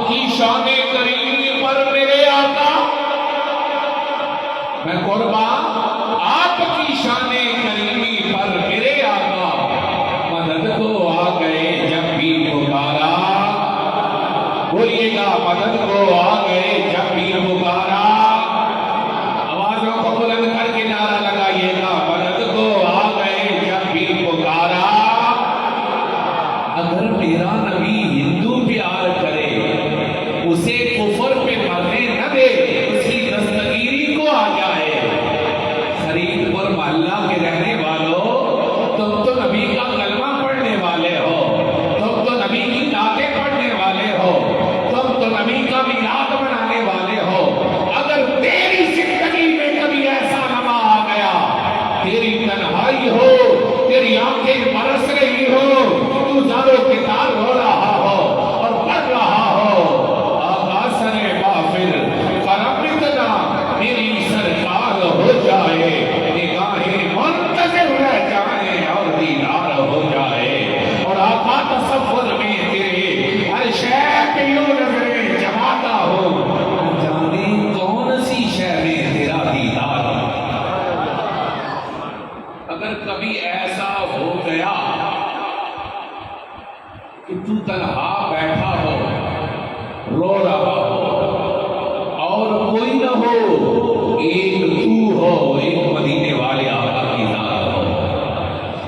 کی شان کریمی پر میرے آقا، میں قربان آپ کی شان کریمی پر میرے آقا، مدد کو آ گئے جب بھی پکارا، بولیے گا مدد کو آ گئے جب بھی پکارا، آوازوں کو بلند کر کے نعرہ لگائیے گا، مدد کو آ گئے جب بھی پکارا۔ اگر میرا نبی ہندو پیار کرے، اسے کفر پہ مرنے نہ دے، اس کی دستگیری کو آ جائے۔ خرید پر محلہ کے رہنے والوں، تم تو نبی کا کلمہ پڑھنے والے ہو، تم تو نبی کی دعوتیں پڑھنے والے ہو، تم تو نبی کا میلاد منانے والے ہو۔ اگر تیری زندگی میں کبھی ایسا لمحہ آ گیا، تیری تنہائی ہو، تیری آنکھیں برس رہی ہو، تو زاروں کے تار ہو رہا ہو اور پڑھ رہا ہو، آقا سنے غافل کرم اتنا میری سرکار ہو جائے، نگاہیں منتظر رہ جائیں اور دیدار ہو جائے، اور آقا تصور میں تیرے ہر شے پہ یوں نظریں جماتا ہو، جانے کون سی شے میں تیرا دیدار ہو۔ اگر کبھی ایسا ہو گیا کہ تو تنہا بیٹھا ہو، رو رہا ہو، اور کوئی نہ ہو، ایک تو ہو، ایک مدینے والے آقا کی ذات ہو،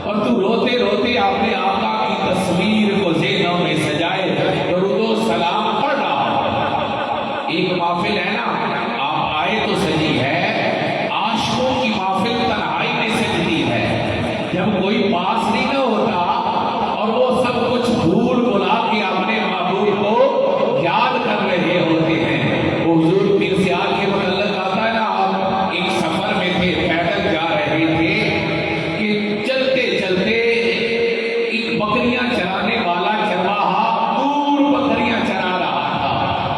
اور تو روتے روتے اپنے آقا کی تصویر کو ذہنوں میں سجائے درود و سلام پڑھ رہا ہو۔ ایک محفل ہے نا، آپ آئے تو سجی ہے، عاشقوں کی محفل تنہائی میں سجتی ہے، جب کوئی پاس نہیں نہ ہوتا اور وہ سب کچھ بھول بھلا کے اپنے محبوب کو یاد کر رہے ہوتے ہیں۔ وہ حضور پیر سیال کے متعلق آتا ہے نا، آپ ایک سفر میں تھے، پیدل جا رہے تھے کہ چلتے چلتے ایک بکریاں چرانے والا چرواہا دور بکریاں چرا رہا تھا،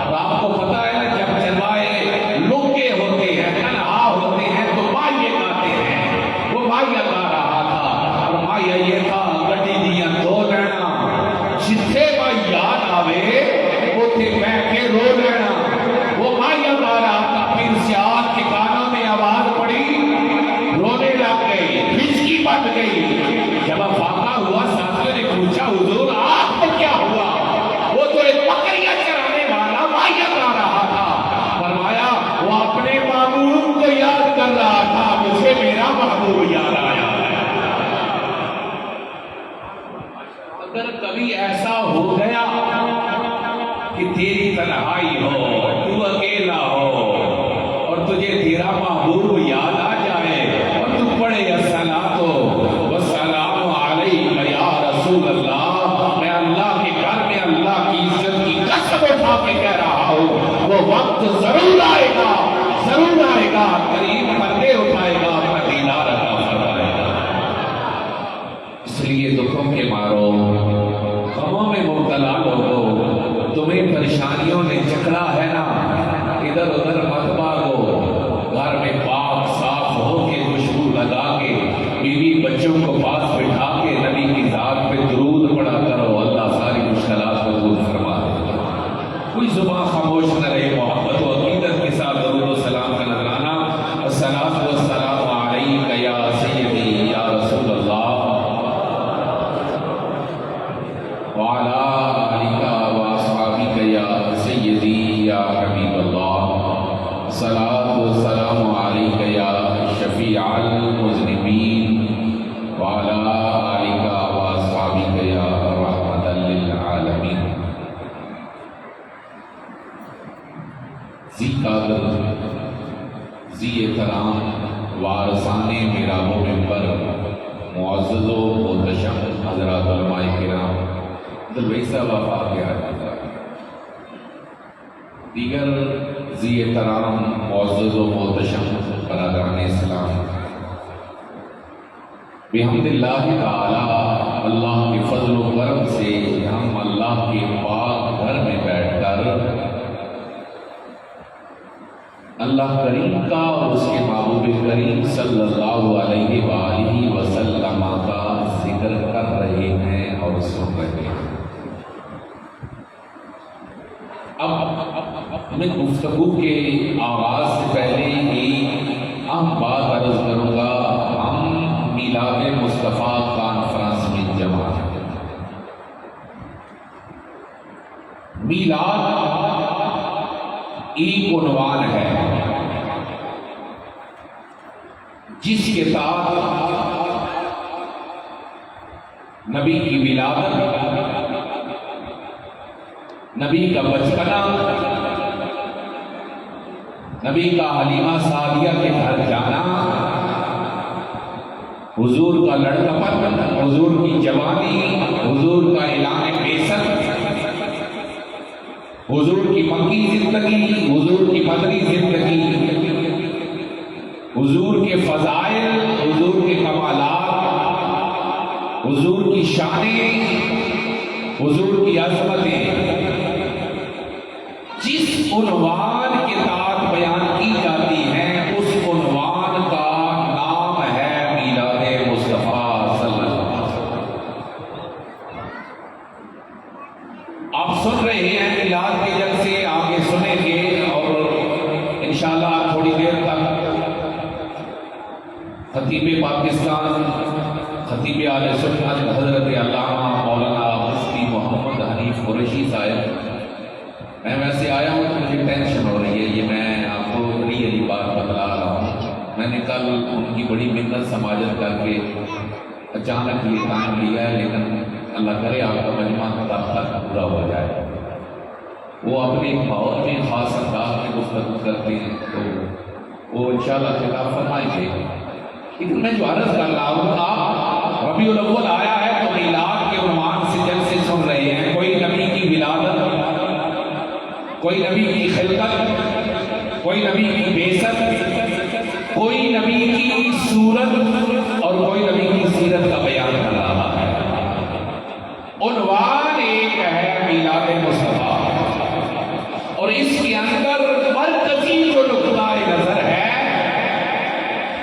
اور آپ کو پتا ہے نا، جب چرواہے لوکے ہوتے ہیں، تنہا ہوتے ہیں، تو مائیے گاتے ہیں، وہ مائیہ گا رہا تھا، اور مائیہ یہ تھا گڈی دیاں دو لینا، جتھے مائی یاد آوے اوتھے بیٹھ کے رو لینا۔ وہ مائیہ گا رہا تھا، پیر سیال کے کانوں میں آواز پڑی، رونے لگ گئی، ہچکی بن گئی۔ جب افاقہ ہوا، ساتھیوں نے پوچھا حضور آپ کو کیا ہوا؟ وہ تو ایک بکریاں چرانے والا مائیہ گا رہا تھا۔ فرمایا وہ اپنے محبوب کو یاد کر رہا تھا، مجھے میرا محبوب یاد آیا۔ اگر کبھی ایسا ہو گیا کہ تیری تنہائی ہو، تو اکیلا ہو، اور تجھے تیرا محبوب یاد آ جائے، اور تو پڑھے الصلاۃ والسلام علیک یا رسول اللہ، میں اللہ کے گھر میں اللہ کی عزت کی قسم اٹھا کے کہہ رہا ہوں، وہ وقت ضرور آئے گا، ضرور آئے گا، قریب پردے اٹھائے گا، اپنا دیدار عطا فرمائے گا۔ اس لیے دکھوں کے مارو، غموں میں مبتلا لوگو، تمہیں پریشانیوں نے جکڑا ہے نا، ادھر ادھر مت بھاگو، گھر میں پاک صاف ہو کے خوشبو لگا کے، بیوی بچوں کو پاس بٹھا کے نبی کی ذات پہ درود پڑھا کرو، اللہ ساری مشکلات کو دور فرما دے گا۔ کوئی زبان خاموش نہ رہے، محبت و عقیدت کے ساتھ درود و سلام کا نذرانہ۔ الصلاۃ والسلام علیک یا سیدی یا رسول اللہ، وعلی آلک واصحابک یا سیدی یا حبیب اللہ، صلاۃ والسلام علیک یا شفیع المذنبین، وعلی آلک واصحابک یا رحمۃ للعالمین۔ ذی قدر، ذی احترام، وارثان میراب و منبر، معزز و محتشم حضرات علماء کرام، دلوئی صاحب وفا کے حاضر، دیگر ذی احترام معزز و محتشم برادران اسلام، بحمد اللہ تعالی، اللہ کے فضل و کرم سے ہم اللہ کے پاک گھر میں بیٹھ کر اللہ کریم کا اور اس کے محبوب کریم صلی اللہ علیہ وآلہ وسلم کا ذکر کر رہے ہیں اور سن رہے ہیں۔ اب میں گفتگو کے آغاز سے پہلے ایک اہم بات عرض کروں گا. ہم میلاد مصطفیٰ کانفرنس میں جمع ہیں. میلاد ایک عنوان ہے جس کے تحت نبی کی ولادت، نبی کا بچپنا، نبی کا حلیمہ سعدیہ کے گھر جانا، حضور کا لڑکپن، حضور کی جوانی، حضور کا اعلان بعثت، حضور کی مکی زندگی، حضور کی مدنی زندگی، حضور کے فضائل، حضور کے کمالات، حضور کی شانیں، حضور کی عظمتیں جس عنوان کے تحت بیان کی جاتی ہیں اس عنوان کا نام ہے میلاد مصطفیٰ صلی اللہ علیہ وسلم. آپ سن رہے ہیں میلاد کے جلسے، آگے سنیں گے اور انشاءاللہ تھوڑی دیر تک خطیب پاکستان، خطیب اہل سنت حضرت علامہ مولانا مفتی محمد حنیف قریشی صاحب. میں ویسے آیا ہوں تو مجھے ٹینشن ہو رہی ہے، یہ میں آپ کو ریئلی بات بتلا رہا ہوں. میں نے کل ان کی بڑی منت سماجت کر کے اچانک یہ ٹائم لیا ہے، لیکن اللہ کرے آپ کا مجمع تب تک پورا ہو جائے. وہ اپنے ماحول میں خاص انداز میں گفتگو کرتے ہیں تو وہ انشاءاللہ خطاب فرمائیں گے. لیکن میں جو عرض کر رہا ہوں، آپ ربیع الاول آیا ہے تو میلاد کے عنوان سے جلسے سن رہے ہیں. کوئی نبی کی ولادت، کوئی نبی کی خلقت، کوئی نبی کی بعثت، کوئی نبی کی صورت اور کوئی نبی کی سیرت کا بیان کر رہا ہے. عنوان ایک ہے میلاد مصطفیٰ، اور اس کے اندر مرکزی جو نقطہ نظر ہے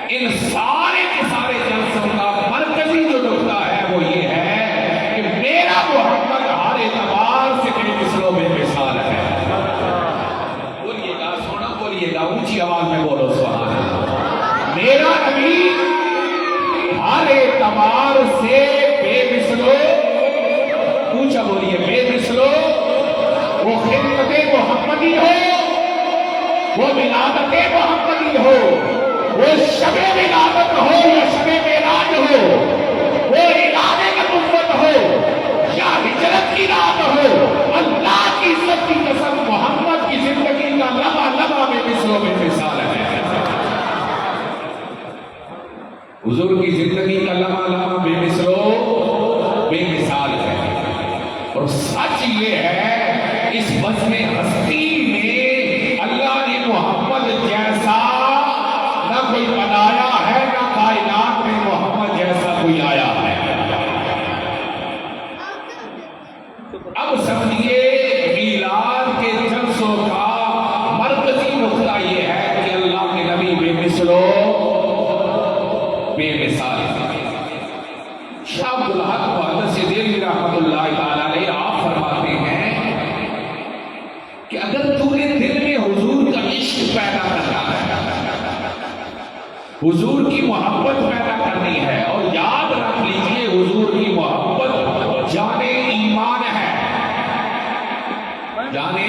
ان سارے کے سارے جلسوں کا مرکزی جو نقطہ ہے وہ یہ ہے کہ میرا محمد ہر اعتبار سے بے مثل و بے مثال ہے. بولیے گا، سونا بولیے گا، اونچی آواز میں بولو سبحان اللہ. میرا نبی ہر اعتبار سے بے مثل و، اونچا بولیے، بے مثل و. وہ خدمت محمدی ہو، وہ ولادت محمدی ہو، وہ شب ولادت ہو یا شب معراج ہو، وہ اعلان نبوت ہو یا ہجرت کی رات ہو، اللہ کی عزت کی قسم محمد کی زندگی کا لمحہ لمحہ بے مثل و بے مثال ہے. حضور کی زندگی کا لمحہ لمحہ بے مثل و بے مثال ہے. اور سچ یہ ہے اس وزن ہستی میں اللہ نے محمد جیسا نہ کوئی بنایا ہے، نہ کائنات میں محمد جیسا کوئی آیا ہے. اب سمجھیے میلاد کے جلسوں کا مرکزی نقطہ یہ ہے کہ اللہ کے نبی بے مثل و بے مثال ہے. شاہ عبدالحق وحدت سے دل رحمت اللہ تعالیٰ علیہ آپ فرماتے ہیں کہ اگر تمہیں دل میں حضور کا عشق پیدا کرنا ہے، حضور کی محبت پیدا کرنی ہے، اور یاد رکھ لیجئے حضور کی محبت جانے ایمان ہے. جانے،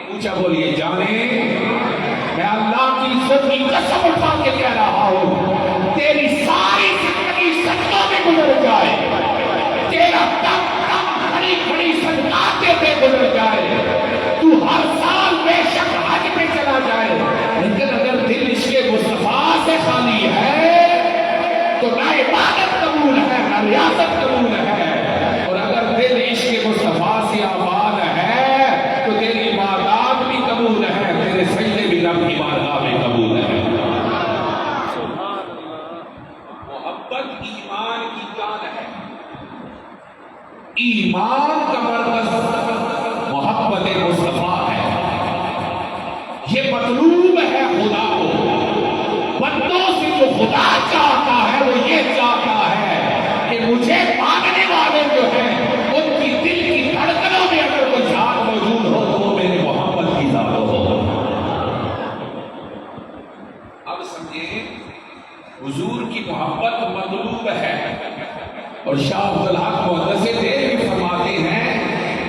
اونچا بولیے، جانے. میں اللہ کی عزت کی قسم اٹھا کے کہہ رہا ہوں، تیری ساری زندگی سجدوں میں گزر جائے، تیرا دم کھڑی کھڑی سجداتے پہ گزر جائے، تو ہر سال بے شک حج پہ چلا جائے، لیکن اگر دل عشق مصطفیٰ سے خالی ہے تو نہ عبادت قبول ہے نہ ریاست قبول ہے. اور اگر دل عشق مصطفیٰ سے آباد ہے تو تیری عبادات بھی قبول ہے، تیرے سجدے بھی رب کی بارگاہ میں قبول ہے. محبت ایمان کی جان ہے.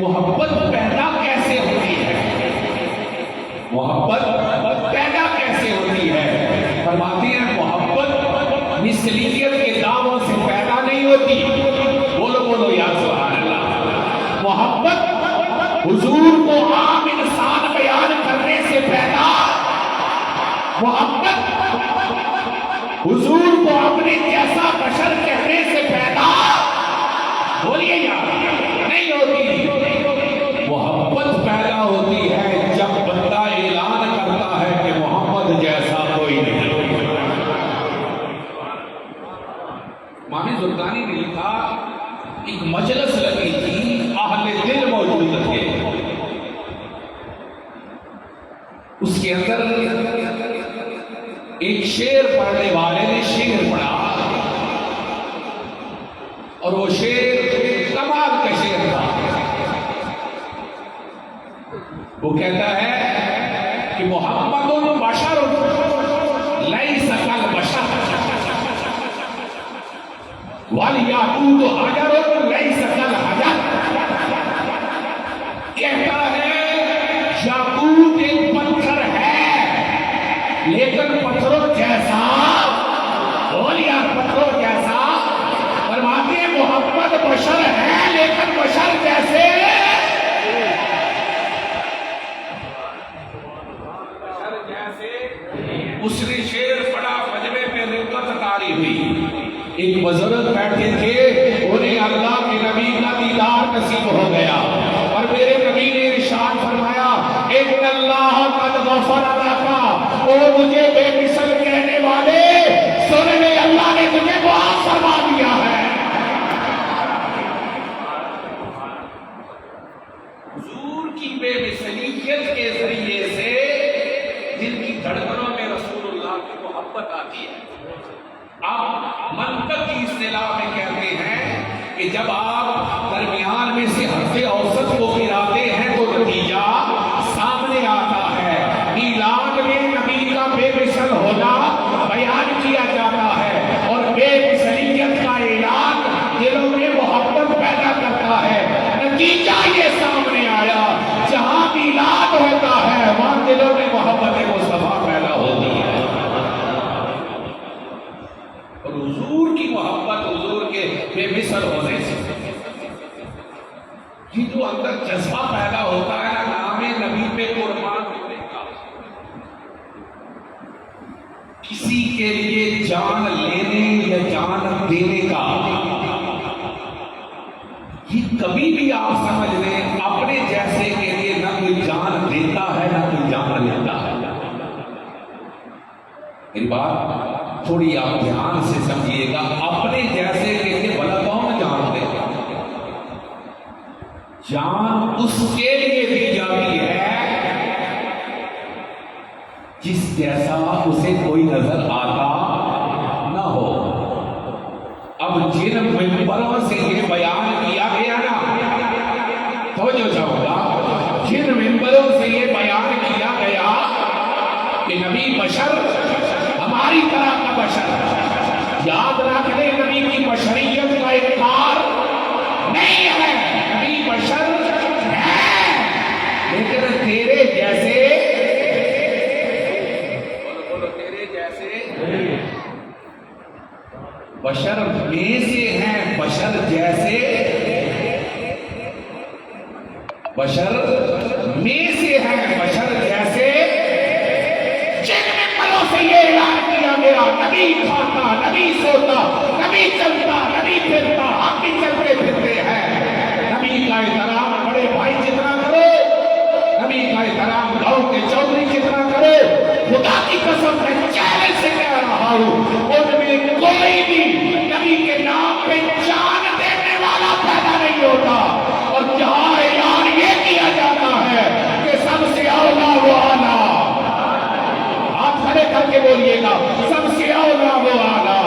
محبت پیدا کیسے ہوتی ہے؟ محبت پیدا کیسے ہوتی ہے؟ فرماتے ہیں محبت مثلیت کے دعووں سے پیدا نہیں ہوتی. بولو بولو یا سبحان اللہ. محبت حضور کو عام انسان بیان کرنے سے پیدا، محبت حضور کو اپنے جیسا بشر کہنے سے پیدا، بولیے یار، نہیں ہوتی. محبت پیدا ہوتی ہے جب بندہ اعلان کرتا ہے کہ محمد جیسا کوئی نہیں. مامی زرقانی نے لکھا ایک مجلس لگی تھی، اہل دل موجود تھے، اس کے اندر ایک شعر پڑھنے والے نے شعر پڑھا اور وہ شعر کمال کا شعر تھا. وہ کہتا ہے کہ محمد بشر لیس کالبشر والیاقوت حجر لیس کالحجر. کہتا ہے یاقوت ایک پتھر ہے لیکن پتھروں جیسا، بولیا پتھروں جیسا. فرماتے ہیں محمد بشر ہے لیکن بشر جیسے، اس نے شعر پڑھا، مجمع میں رقت طاری ہوئی. ایک بزرگ بیٹھے تھے، انہیں اللہ کے نبی کا دیدار نصیب ہو گیا اور میرے نبی نے ارشاد فرمایا ان اللہ قد غفر لک، اور مجھے بے مثل کہنے والے سن لے، اللہ نے تجھے معاف فرما دیا ہے. حضور کی بے مثلیت کے ذریعے سے جن کی دھڑکنوں میں رسول اللہ کی محبت آتی ہے. آپ منطق کی اصطلاح میں کہتے ہیں کہ جب آپ درمیان میں سے حد اوسط کو گراتے ہیں تو نتیجہ سامنے آتا ہے. میلاد میں نبی کا بے مثل ہونا بیان کیا جاتا ہے اور بے مثلیت کا اعلان دلوں میں محبت پیدا کرتا ہے. نتیجہ یہ سامنے آیا جہاں میلاد ہوتا ہے وہاں دلوں میں محبت مصطفیٰ پیدا ہوتی ہے. اور حضور کی محبت، حضور کے بے مثل ہونے سے یہ جو اندر جذبہ پیدا ہوتا ہے نا نام نبی پہ قربان ہونے کا، کسی کے لیے جان لینے یا جان دینے کا، یہ کبھی بھی آپ سمجھ لیں اپنے جیسے کے لیے نہ کوئی جان دیتا ہے نہ کوئی جان لیتا ہے. میری بات تھوڑی آپ دھیان سے سمجھیے گا. اپنے جیسے کے لیے بھلا کون جان دے گا؟ جان اس کے لیے دی جاتی ہے جس جیسا اسے کوئی نظر آتا نہ ہو. اب جن ممبروں سے یہ بیان کیا گیا نا، توجہ چاہوں گا، جن ممبروں سے یہ بیان کیا گیا کہ نبی بشر ہماری طرح کا بشر، یاد رکھ لیں نبی کی بشریت کا انکار نہیں ہے. نبی بشر ہے لیکن تیرے جیسے، بولو تیرے جیسے بشر میں سے ہیں، بشر جیسے، بشر میں سے ہیں، بشر جیسے. جن ممبروں سے یہ اعلان کیا گیا نبی کھاتا، نبی سوتا، نبی چلتا، نبی پھرتا، آپ بھی چلتے پھرتے ہیں. نبی کا احترام بڑے بھائی جتنا کرو، نبی کا احترام گاؤں کے چودھری جتنا کرو. خدا کی قسم میں چیلنج سے کہہ رہا ہوں ان میں کوئی بھی نبی کے نام پہ جان دینے والا پیدا نہیں ہوتا. اور جہاں اعلان یہ کیا جاتا ہے کہ سب سے اولا وہ آلہ، آپ کھڑے کر کے بولیے گا، سب سے اولا وہ آلہ،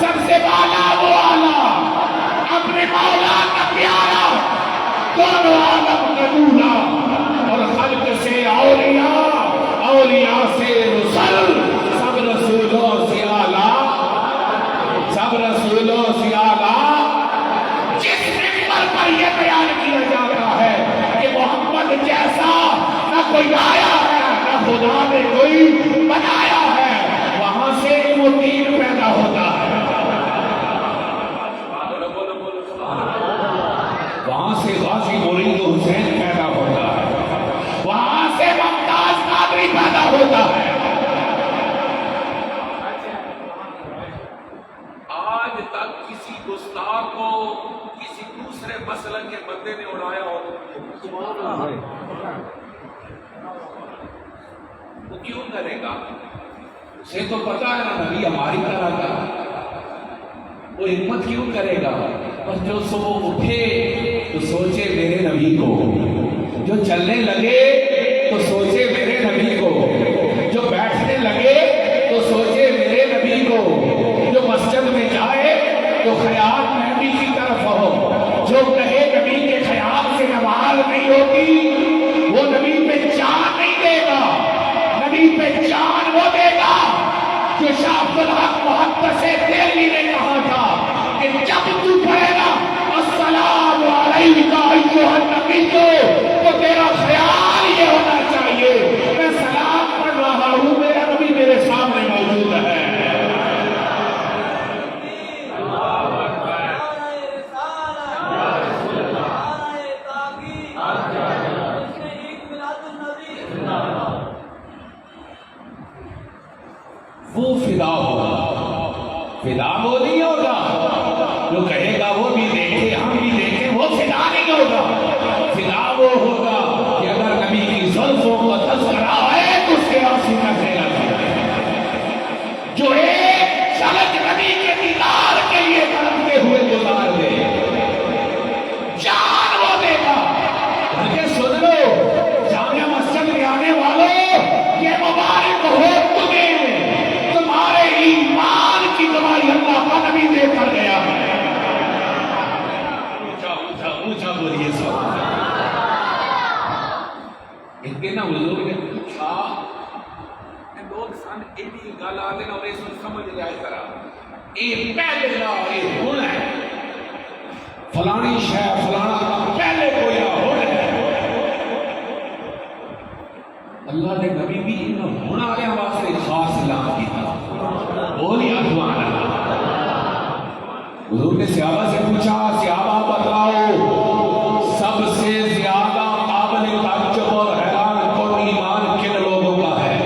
سب سے بالا وہ آلہ، اپنے مولا کا پیارا، دونوں عالم کا دولا، اور خلق سے اولیاء، اولیاء سے رسل، سب رسولوں سے آلہ. کوئی آیا ہے نہ خدا نے کوئی بنایا ہے، وہاں سے وہ دین پیدا ہوتا ہے، وہاں سے غازی مرید حسین پیدا ہوتا ہے، وہاں سے ممتاز قادری پیدا ہوتا ہے۔ آج تک کسی گستاخ کو کسی دوسرے مسلک کے بندے نے اڑایا ہو وہ کیوں کرے گا؟ اسے تو پتا ہے نا نبی ہماری طرح کا، وہ ہمت کیوں کرے گا؟ اور جو صبح اٹھے تو سوچے میرے نبی کو، جو چلنے لگے تو سوچے میرے نبی کو، جو بیٹھنے لگے تو سوچے میرے نبی کو، جو مسجد میں جائے تو خیال نبی کی طرف ہو، جو کہے نبی کے خیال سے نماز نہیں ہوتی وہ نبی پہ جان نہیں دے گا۔ نبی پہ جان وہ دے گا جو شاہ عبد الحق محدث دہلوی نے کہا تھا کہ جب تو پڑھے گا السلام علیکم ایھا النبی تو تیرا خیال یہ ہونا چاہیے میں سلام پڑھ رہا ہوں، میرا نبی میرے سامنے موجود ہے۔ وہ فدا ہوگا، فدا وہ نہیں ہوگا جو کہے گا وہ بھی دیکھے ہم بھی دیکھیں، وہ فدا نہیں ہوگا۔ فدا وہ ہوگا کہ اگر نبی کی زلفوں کا تذکرہ ہے تو اس کے آنسو نہ پھیلا جائے، جو ایک جھلک نبی کے دیدار کے لیے تڑپتے ہوئے گزار دے، جان وہ دے گا۔ بلکہ سن لو جامعہ مسجد میں آنے والوں، یہ مبارک ہو تمہیں، تمہارے ایمان کی دوائی اللہ کا نبی دے کر گیا ہے۔ اونچا اونچا اونچا بولیے سبحان اللہ۔ ایک دن نا حضور نے پوچھا لوگ سن ایڈی گل آتے نا اور اس کو سمجھ لیا اس طرح یہ پہلے لا یہ ہن ہے فلانی شے فلانا پہلے کوئی ہن ہے۔ اللہ نے نبی بھی ان ہن والے واسطے خاص اعلان کیا، بولیے سبحان اللہ۔ حضور نے صحابہ سے پوچھا صحابہ بتلاؤ سب سے زیادہ قابل تعجب اور حیران کن ایمان کن لوگوں کا ہے؟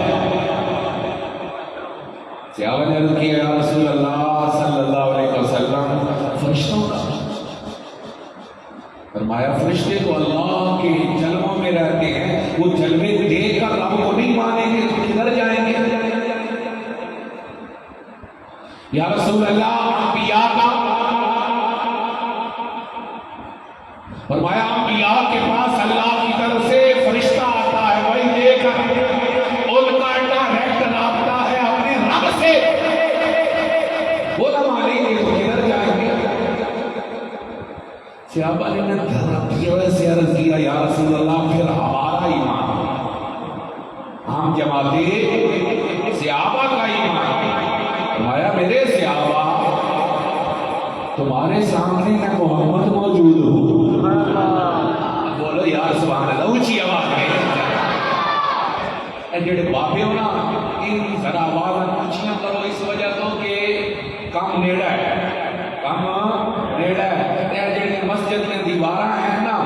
صحابہ نے عرض کیا یا رسول اللہ صلی اللہ علیہ وسلم فرشتوں کا۔ فرمایا فرشتے تو اللہ کے جلووں میں رہتے ہیں، وہ جلوے دیکھ کر رب کو نہیں مانیں گے تو کدھر جائیں گے؟ یا رسول اللہ انبیاء کا؟ فرمایا انبیاء کے پاس اللہ کی طرف سے فرشتہ آتا ہے، وہی دیکھ کر ان کا ڈائریکٹ رابطہ ہے اپنے رب سے، وہ نہ مانیں گے تو کدھر جائیں گے؟ صحابہ نے سے عرض کیا یا رسول اللہ پھر ہمارا ایمان، ہم جماعتی صحابہ کا ایمان۔ فرمایا میرے صحابہ تمہارے سامنے میں محمد موجود ہوں، بولو یار سبحان اللہ اونچی آواز میں۔ جڑے بابے ہو نا ان ذرا آواز اونچیاں کرو اس وجہ تو کہ کام نیڑا ہے، کام نیڑا ہے۔ جڑے مسجد میں دیواراں ہیں نا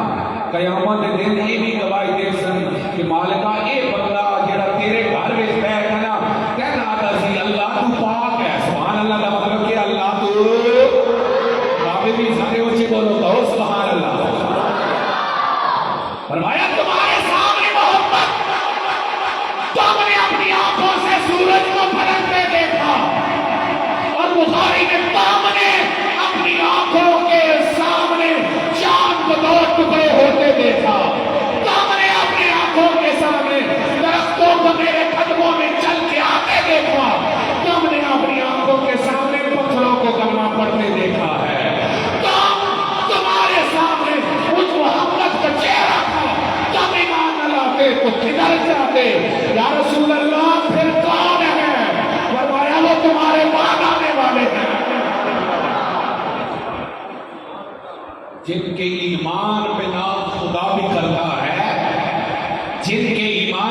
قیامت دے دن یہ بھی گواہی دے سن کہ مالکا اے بندہ جڑا تیرے گھر وچ بیٹھ ہے نا کہنا آتا سی اللہ تو پاک ہے، سبحان اللہ کا مطلب کہ اللہ تو بابے بھی سارے اونچے بولو کہو سبحان اللہ۔ فرمایا تمہارے سامنے محمد تم نے اپنی آنکھوں سے سورج کو پلٹتے دیکھا، اور بخاری میں تم نے اپنی آنکھوں کے سامنے چاند کو دو ٹکڑے ہوتے دیکھا، تم نے اپنی آنکھوں کے سامنے درختوں کو میرے قدموں میں چل کے آتے دیکھا، تم نے اپنی آنکھوں کے سامنے پتھروں کو کلمہ پڑھتے دیکھا ہے، تمہارے سامنے اس محمد کا چہرہ تھا، تم ایمان نہ لاتے تو کدھر جاتے؟ یا رسول اللہ پھر کون ہے؟ فرمایا وہ تمہارے بعد آنے والے ہیں جن کے ایمان پہ نام خدا بھی کرتا ہے، جن کے ایمان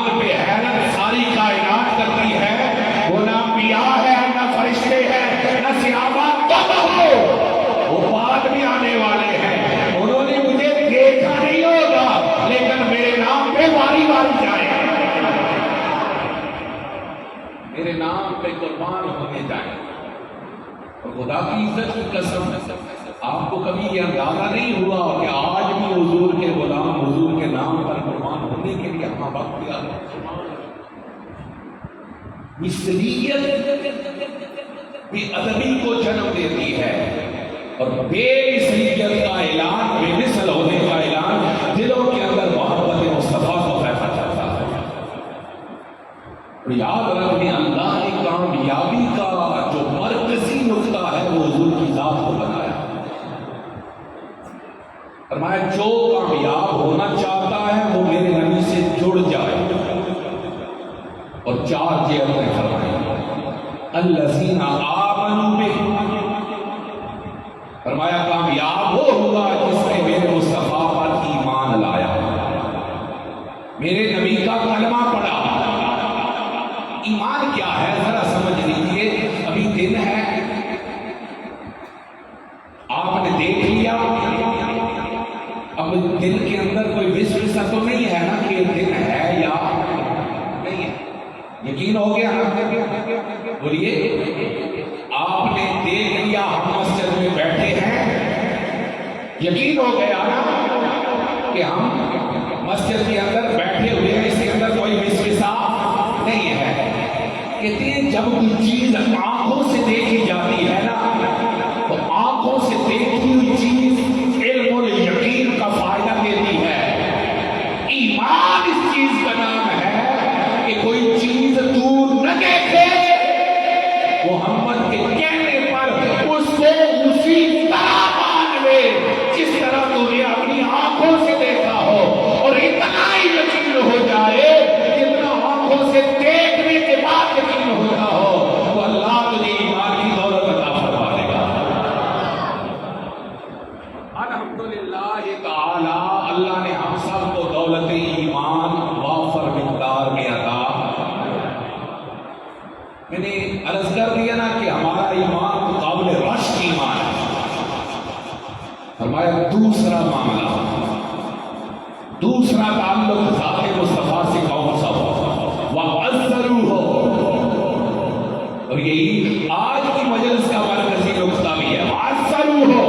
قربان ہونے جائیں. اور خدا کی عزت کی قسم آپ کو کبھی یہ اندازہ نہیں ہوا کہ آج بھی حضور کے غلام حضور کے نام پر قربان ہونے کے لیے اپنا وقت دیا. مثلیت بے ادبی کو جنم دیتی ہے اور بے مثلیت کا اعلان، بے مثل ہونے کا اعلان دلوں کے اندر محبت مصطفیٰ کو پیدا کرتا ہے. اور یاد رکھیں اللہ کی کامیابی کا جو مرکزی نقطہ ہے وہ حضور کی ذات کو بنایا. فرمایا جو کامیاب ہونا چاہتا ہے وہ میرے نبی سے جڑ جائے. اور چار جی نے فرمایا الذین آمنوا بہ، فرمایا کامیاب وہ ہوگا جس نے میرے مصطفیٰ پر ایمان لایا، میرے نبی کا کلمہ پڑھا. ایمان کیا ہے ذرا سمجھ لیجیے. ابھی دن ہے، آپ نے دیکھ لیا، اب دل کے اندر کوئی وسوسہ تو نہیں ہے نا کہ دن ہے یا نہیں ہے؟ یقین ہو گیا نا؟ بولیے. آپ نے دیکھ لیا ہم مسجد میں بیٹھے ہیں، یقین ہو گیا نا کہ ہم مسجد کے اندر بیٹھے ہوئے ہیں، اس کے اندر کوئی وسوسہ نہیں ہے. کہتے ہیں جب کوئی چیز آنکھوں سے دیکھی جاتی ہے نا تو آنکھوں سے دیکھی ہوئی چیز علم و یقین کا فائدہ دیتی ہے. ایمان اس چیز کا نام ہے کہ کوئی چیز دور نہ دیکھے، محمد کے کہنے پر اس کو اسی طرح مان لے جس طرح تو نے اپنی آنکھوں سے دیکھا ہو. اور اتنا ہی یقین ہو جائے جتنا آنکھوں سے دیکھنے کے بعد یقین ہوتا ہو، تو اللہ تجھے ایمان کی دولت عطا فرما دے گا. الحمدللہ تعالی اللہ نے ہم سب کو دولت ایمان وافر مقدار میں عطا. میں نے عرض کر دیا نا کہ ہمارا ایمان قابل رشک ایمان ہے. فرمایا دوسرا معاملہ، دوسرا تعلق ذات مصطفیٰ سے کون سا ہو؟ وَعَزَّرُوهُ. اور یہی آج کی مجلس کا مرکزی نقطہ بھی ہے. وَعَزَّرُوهُ.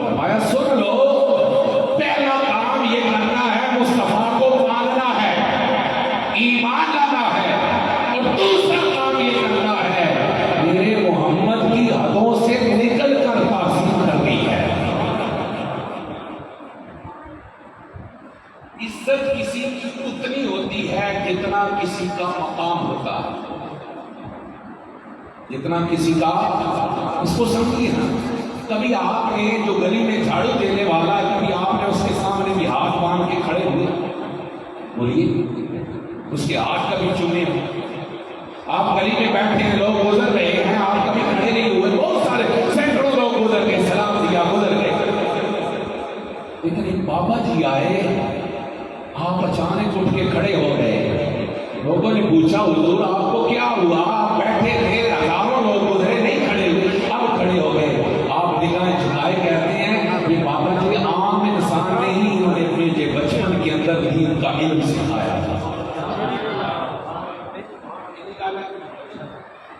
فرمایا سن لو، پہلا کام یہ کرنا ہے مصطفیٰ کو ماننا ہے، ایمان لانا ہے. اور دوسرا کام یہ کرنا ہے میرے محمد کی حدوں سے نکل کر تعظیم کرنی ہے. عزت کسی کی اتنی ہوتی ہے جتنا کسی کا مقام ہوتا ہے، جتنا کسی کا. اس کو سمجھیے نا، کبھی آپ نے جو گلی میں جھاڑو دینے والا ہے، کبھی آپ نے اس کے سامنے بھی ہاتھ باندھ کے کھڑے ہوئے؟ بولیے. اس کے ہاتھ کبھی چومے؟ آپ گلی میں بیٹھے ہیں، لوگ گزر رہے ہیں، آپ کبھی کھڑے نہیں ہوئے؟ بہت سارے سینکڑوں لوگ گزر گئے، سلام دیا، گزر گئے. لیکن ایک بابا جی آئے، آپ اچانک اٹھ کے کھڑے ہو گئے. لوگوں نے پوچھا حضور آپ کو کیا ہوا؟ آپ بیٹھے تھے، ہزاروں لوگ گزرے، نہیں کھڑے ہوئے، اب کھڑے ہو گئے. آپ نگاہیں جھکائے کہتے ہیں یہ بابا جی عام انسان نہیں، انہوں نے مجھے بچپن کے اندر دین کا علم سکھایا تھا.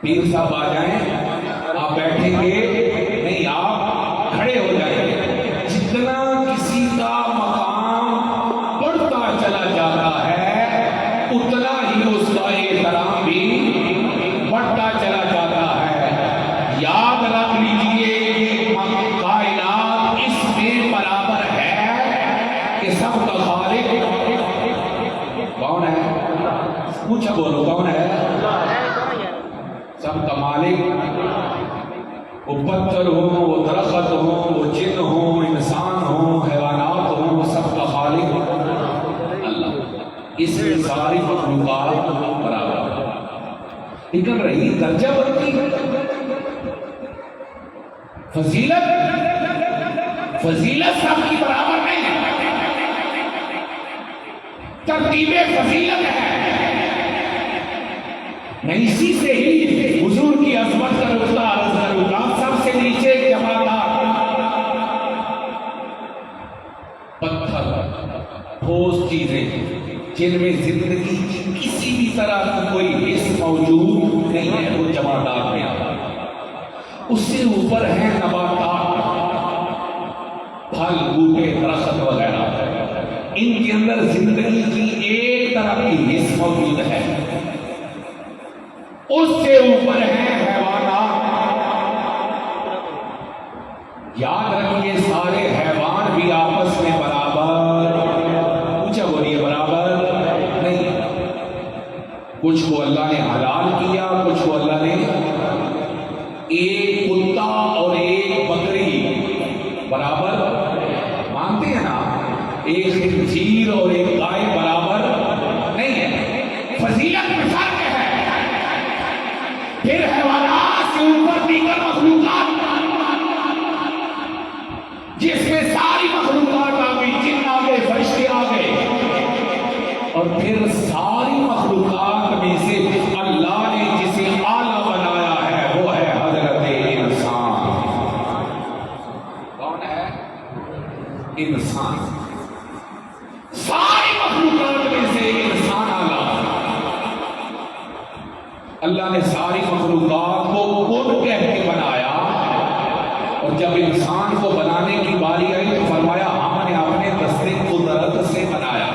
پیر صاحب آ جائیں، آپ بیٹھیں گے نہیں، آپ کھڑے ہو جائیں. جتنا کسی کا مقام بڑھتا چلا جاتا ہے اتنا ہی اس کا احترام بھی بڑھتا چلا جاتا ہے. یاد رکھ لیجیے یہ کائنات اس میں برابر ہے کہ سب کا خالق کون ہے؟ پوچھا بولو کون ہے؟ سب کا مالک. وہ پتھر ہوں، وہ درخت ہوں، وہ جن ہوں، انسان ہوں، حیوانات ہوں، سب کا خالق اللہ. اس میں ساری مخلوقات برابر. لیکن رہی درجہ بندی، فضیلت سب کی برابر نہیں ہے. ترتیب فضیلت ہے. میں اسی سے ہی حضور کی عظمت کا رتبہ عرض کروں گا. سب سے نیچے جماعت، پتھر، ٹھوس چیزیں جن میں زندگی کی کسی بھی طرح کی کوئی حص موجود نہیں ہے، وہ جمادات میں آتا ہے۔ اس سے اوپر ہیں نباتات، پھل بوٹے درخت وغیرہ، ان کے اندر زندگی کی ایک طرح کی حص موجود ہے۔ اس سے اوپر ہیں حیوانات۔ یاد رکھیے سارے حیوان بھی آپس میں برابر، پوچھا بولیے برابر نہیں، کچھ کو اللہ نے حلال کیا، کچھ کو اللہ نے، ایک کتا اور ایک بکری برابر مانتے ہیں نا، ایک خنزیر اور ایک گائے برابر نہیں ہے، فضیلت میں فرق ہے۔ پھر حیوانات سے اوپر دیگر مخلوقات، جس میں ساری مخلوقات آ گئی، جن آ گئے، فرشتے آ گئے، اور پھر ساری مخلوقات میں سے اللہ نے جسے اعلیٰ بنایا ہے وہ ہے حضرت انسان۔ کون ہے؟ انسان۔ ساری مخلوقات میں سے انسان اعلیٰ۔ اللہ نے ساری مخلوقات کو کن کہہ کے بنایا، اور جب انسان کو بنانے کی باری آئی تو فرمایا ہم نے اپنے دستے قدرت سے بنایا۔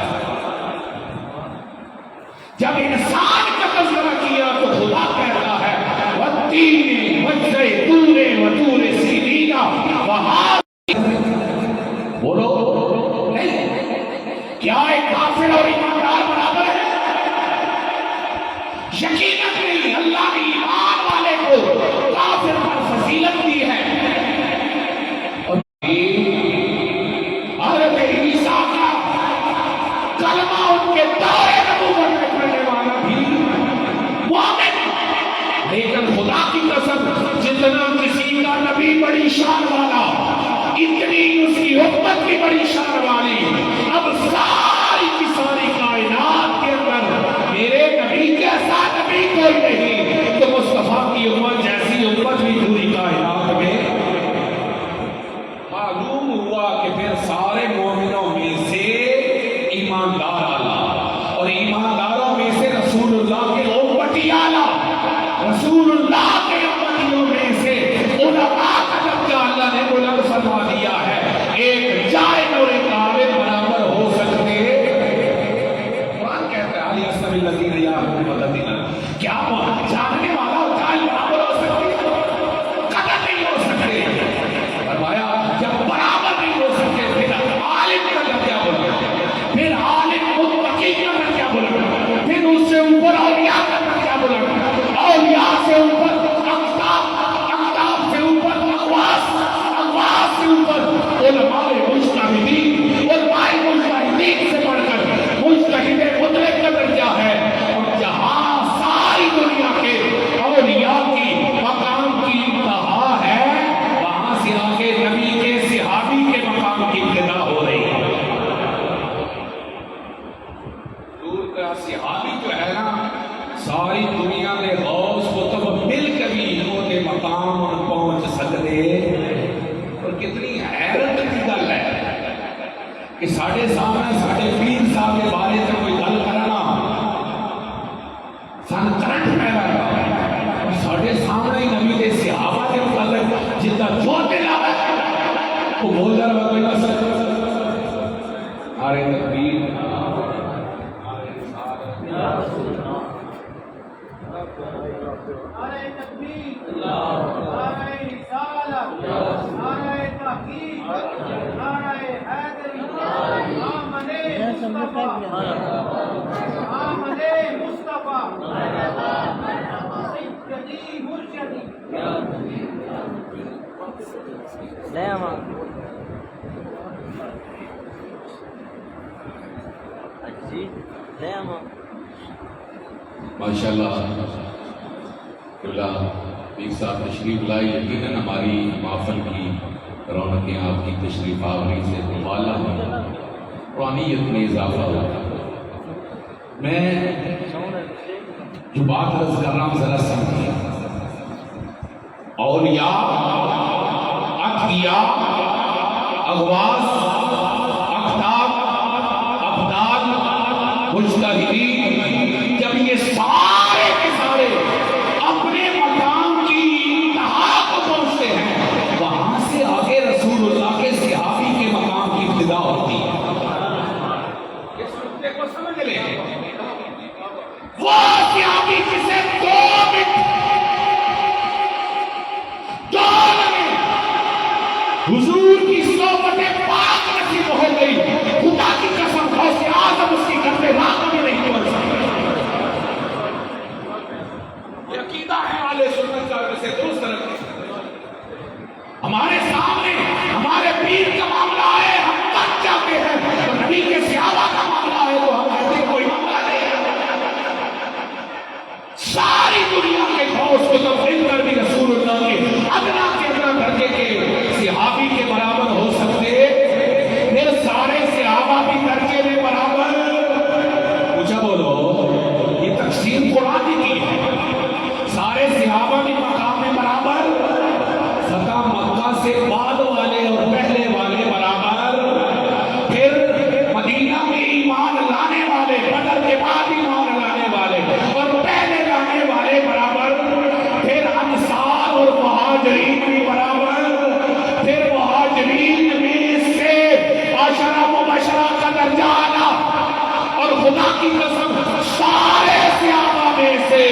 جب انسان کا تذکرہ کیا تو خدا کہتا ہے وَالتِّينِ وَالزَّيْتُونِ وَطُورِ سِينِینَ بولو نہیں، کیا ایک کافر اور ایماندار برابر ہے؟ یقیناً نہیں۔ اللہ نے ایمان والے کو کافر پر فضیلت دی ہے، اور حضرت عیسیٰ کا کلمہ ان کے دور نبوت میں پڑھنے والا بھی مومن، لیکن خدا کی قسم جتنا کسی کا نبی بڑی شان والا، اتنی اس کی امت بھی بڑی شان والی۔ اب ساری کی ساری کائنات کے اندر میرے نبی جیسا نبی کوئی نہیں، تو مصطفیٰ کی امت جیسی امت بھی پوری کائنات میں۔ معلوم ہوا کہ پھر سارے مومنوں میں سے ایماندار اعلیٰ، اور ایمانداروں میں سے رسول اللہ کے امتی اعلیٰ، رسول اللہ کے امتیوں میں سے علماء کا درجہ اللہ نے بلند فرما دیا ہے۔ ایک جاہل اور ایک عالم برابر ہو سکتے، قرآن کہتا ہے علی اسلم الذین یعلمون الذین، کیا وہ جاننے والا اور جاہل برابر ہو سکتے؟ قدر نہیں ہو سکتے۔ فرمایا جب برابر نہیں ہو سکتے پھر عالم کا درجہ بلند، پھر عالم متقی کا درجہ بلند، پھر اس سے اوپر اولیاء کا درجہ بلند، اولیاء سے اوپر اقطاب، اقطاب سے اوپر اقواس، اقواس سے اوپر علماء مجتہدین، علماء مجتہدین سے بڑھ کر مجتہد مطلق کا درجہ ہے۔ اور جہاں ساری دنیا کے اولیاء کی مقام کی انتہا ہے، وہاں سے آگے نبی کے صحابی کے مقام کی ابتدا ہو رہی ہے۔ دور کا صحابی جو ہے نا، ساری دنیا میں غوث قطب مل کر بھی انہوں نے مقام اور پہنچ سکتے۔ اور کتنی حیرت کی گل ہے کہ ساڑھے سامنے ساڑھے پیر صاحب کے بارے سے کوئی گل کرنا سن کرنٹ میں رہا، اور ساڑھے سامنے ہی نبی کے صحابہ کے متعلق جتنا جو دل آ رہا ہے وہ بول کر کوئی نہ سکتا۔ آرے تکبیر، نعرہ تکبیر، نعرہ رسالت، نعرہ تحقیق، نعرہ حیدری، آمد مصطفیٰ، آمد مصطفیٰ، سیدی مرشدی۔ ماشاءاللہ پیر صاحب تشریف لائی، یقیناً ہماری محفل کی رونقیں آپ کی تشریف آوری سے بالا ہوئی، روحانیت میں اضافہ ہوتا۔ میں جو بات عرض کر رہا ہوں ذرا سمجھیے، اولیاء، اتقیاء، اغواث، اقطاب، ابدال، مجتہدین جب یہ سارے کے سارے اپنے مقام کی انتہا کو پہنچتے ہیں، وہاں سے آگے رسول اللہ کے صحابی کے مقام کی ابتدا ہوتی ہے۔ اس نقطے کو سمجھ لیں، وہ صحابی جسے دو منٹ حضور کی صحبت پاک نصیب ہو گئی، خدا کی قسم غوث اعظم اس کی گھر میں رات میں نہیں بول سکتے۔ یہ عقیدہ ہے اہل سنت کا، ویسے درست رکھیں۔ ہمارے سامنے ہمارے پیر کا معاملہ ہے، ہم تک جاتے ہیں، اور نبی کے صحابہ کا معاملہ ہے تو ہم کہتے ہیں کوئی معاملہ نہیں ہے۔ ساری دنیا کے غوث کو تبدیل کر بھی رسول اللہ کے ادنا کے ادنا درجے کے صحابی کے برابر ہو سکتے، پھر سارے صحابہ بھی درجے میں برابر؟ پوچھا بولو، یہ تقسیم قرآن کی ہے، سارے صحابہ بھی مقام میں برابر، فتح مکہ سے بعد والے اور پہلے والے برابر، پھر مدینہ میں ایمان لانے والے، بدر کے بعد ایمان لانے والے اور پہلے لانے والے برابر، پھر انصار اور مہاجرین بھی برابر، پھر مہاجرین میں سے عشرہ مبشرہ کا درجہ آنا، اور خدا کی قسم سارے صحابہ میں سے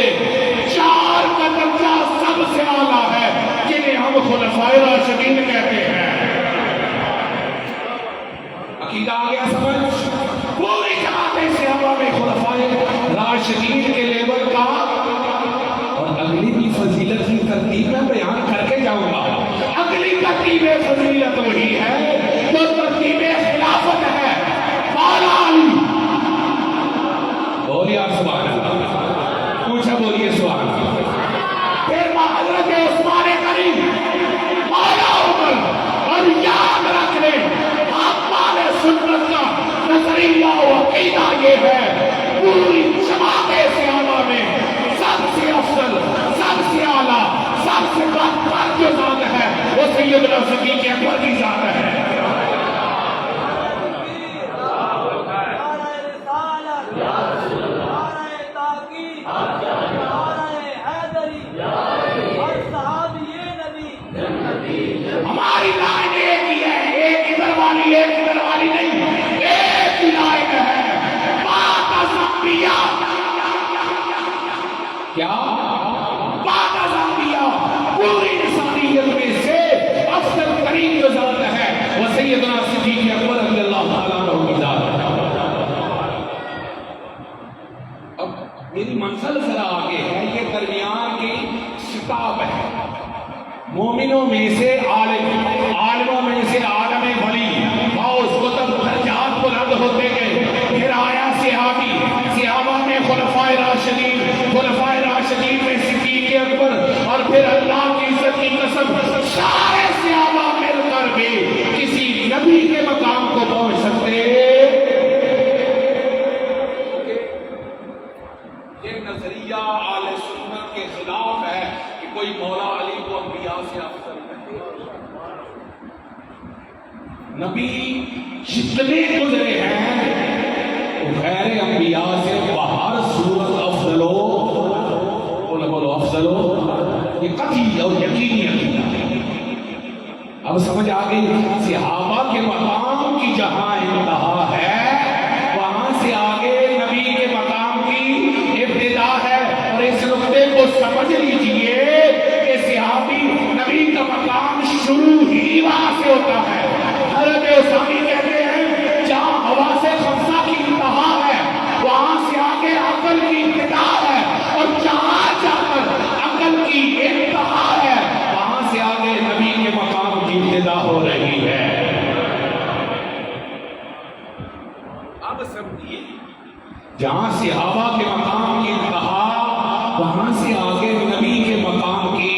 4 کا درجہ سب سے اعلیٰ ہے، جنہیں ہم خلفائے راشدین کہتے ہیں۔ عقیدہ آ گیا سمجھ؟ پوری جماعت صحابہ میں خلفائے راشدین کے لیول کا، اور اگلی بھی فضیلت کی ترتیب میں بیان کر کے جاؤں گا۔ اگلی ترتیب فضیلت وہی ہے جو ترتیب خلافت ہے، مولا علی۔ بولیے آپ سبحان اللہ، پوچھا بولیے سبحان اللہ۔ پھر حضرت عثمان غنی، مولا عمر، اور یاد رکھ لیں اعمال سنت کا نظریہ و عقیدہ یہ ہے، پوری جماعت صحابہ میں سب سے افضل، سب سے اعلیٰ، سب سے برتر جو ذات ہے وہ سیدنا صدیق اکبر کی ذات ہے۔ ہماری لائن ایک ہی ہے، ایک ادھر والی نہیں، ایک ہی لائن ہے، بعد از انبیاء۔ کیا؟ بعد از انبیاء پوری انسانیت میں سے افضل ترین جو ذات ہے وہ سیدنا صدیق اکبر رضی اللہ تعالیٰ عنہ کی ذات ہے۔ اب میری منزل ذرا آگے ہے، یہ درمیان کی شتاب ہے، مومنوں میں سے عالم، عالموں میں سے عالم ولی، غوث، قطب، درجات بلند ہوتے گئے، پھر آیا صحابی، صحابہ میں خلفائے راشدین، خلفائے راشدین میں صدیق اکبر، اور پھر اللہ کی عزت کی قسم سارے صحابہ مل کر بھی کسی نبی کے مقام کو پہنچ سکتے۔ یہ نظریہ اہل سنت کے خلاف ہے کہ کوئی مولا علی کو انبیاء سے افضل نہیں۔ نبی جتنے گزرے ہیں وہ غیر انبیاء سے بہر صورت افضل ہو، بولو افضل ہو، یہ قطعی اور یقینی عقیدہ ہے۔ اب سمجھ آ گئی، صحابہ کے مقام کی جہاں انتہا ہے وہاں سے آگے نبی کے مقام کی ابتدا ہے، اور اس نقطے کو سمجھ لیجئے کہ صحابی نبی کا مقام شروع ہی وہاں سے ہوتا ہے۔ حضرت عثمانی کہتے ہیں جہاں حواس خمسہ کی انتہا ہے وہاں سے آگے عقل کی ابتدا ہے، اور جہاں جا کر عقل کی انتہا ہے وہاں سے آگے نبی کے مقام کی ابتدا ہو رہی ہے۔ اب سمجھیے، جہاں صحابہ کے مقام کی انتہا وہاں سے آگے نبی کے مقام کی